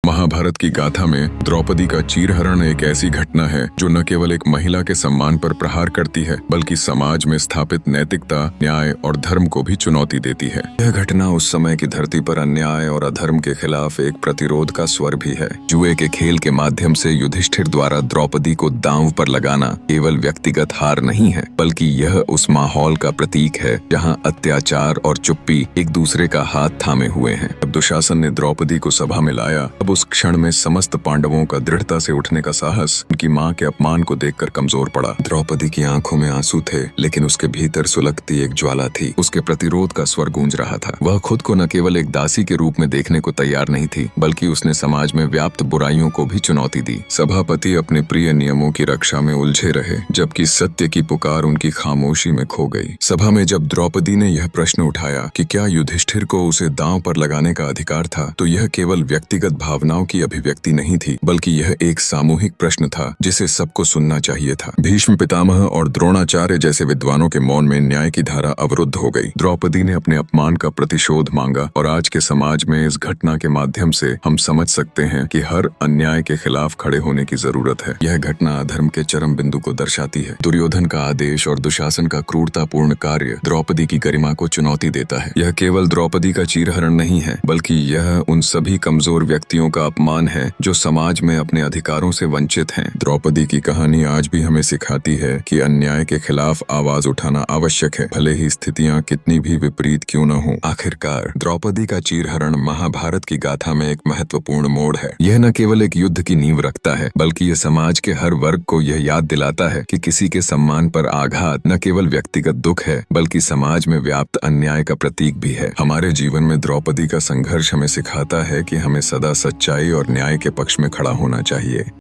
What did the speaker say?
महाभारत की गाथा में द्रौपदी का चीरहरण एक ऐसी घटना है जो न केवल एक महिला के सम्मान पर प्रहार करती है बल्कि समाज में स्थापित नैतिकता, न्याय और धर्म को भी चुनौती देती है। यह घटना उस समय की धरती पर अन्याय और अधर्म के खिलाफ एक प्रतिरोध का स्वर भी है। जुए के खेल के माध्यम से युधिष्ठिर द्वारा द्रौपदी को दांव पर लगाना केवल व्यक्तिगत हार नहीं है बल्कि यह उस माहौल का प्रतीक है जहाँ अत्याचार और चुप्पी एक दूसरे का हाथ थामे हुए हैं। जब दुशासन ने द्रौपदी को सभा में लाया अब उस क्षण में समस्त पांडवों का दृढ़ता से उठने का साहस उनकी मां के अपमान को देखकर कमजोर पड़ा। द्रौपदी की आंखों में आंसू थे लेकिन उसके भीतर सुलगती एक ज्वाला थी। उसके प्रतिरोध का स्वर गूंज रहा था। वह खुद को न केवल एक दासी के रूप में देखने को तैयार नहीं थी बल्कि उसने समाज में व्याप्त बुराइयों को भी चुनौती दी। सभापति अपने प्रिय नियमों की रक्षा में उलझे रहे जबकि सत्य की पुकार उनकी खामोशी में खो गई। सभा में जब द्रौपदी ने यह प्रश्न उठाया कि क्या युधिष्ठिर को उसे दांव पर लगाने का अधिकार था तो यह केवल व्यक्तिगत भावनाओं की अभिव्यक्ति नहीं थी बल्कि यह एक सामूहिक प्रश्न था जिसे सबको सुनना चाहिए था। भीष्म पितामह और द्रोणाचार्य जैसे विद्वानों के मौन में न्याय की धारा अवरुद्ध हो गई। द्रौपदी ने अपने अपमान का प्रतिशोध मांगा और आज के समाज में इस घटना के माध्यम से हम समझ सकते हैं कि हर अन्याय के खिलाफ खड़े होने की जरूरत है। यह घटना अधर्म के चरम बिंदु को दर्शाती है। दुर्योधन का आदेश और दुशासन का क्रूरतापूर्ण कार्य द्रौपदी की गरिमा को चुनौती देता है। यह केवल द्रौपदी का चीरहरण नहीं है बल्कि यह उन सभी कमजोर व्यक्तियों का अपमान है जो समाज में अपने अधिकारों से वंचित हैं। द्रौपदी की कहानी आज भी हमें सिखाती है कि अन्याय के खिलाफ आवाज उठाना आवश्यक है, भले ही स्थितियां कितनी भी विपरीत क्यों न हो। आखिरकार द्रौपदी का चीरहरण महाभारत की गाथा में एक महत्वपूर्ण मोड़ है। यह न केवल एक युद्ध की नींव रखता है बल्कि यह समाज के हर वर्ग को यह याद दिलाता है कि किसी के सम्मान पर आघात न केवल व्यक्तिगत दुख है बल्कि समाज में व्याप्त अन्याय का प्रतीक भी है। हमारे जीवन में द्रौपदी का संघर्ष हमें सिखाता है कि हमें सदा सच्चाई और न्याय के पक्ष में खड़ा होना चाहिए।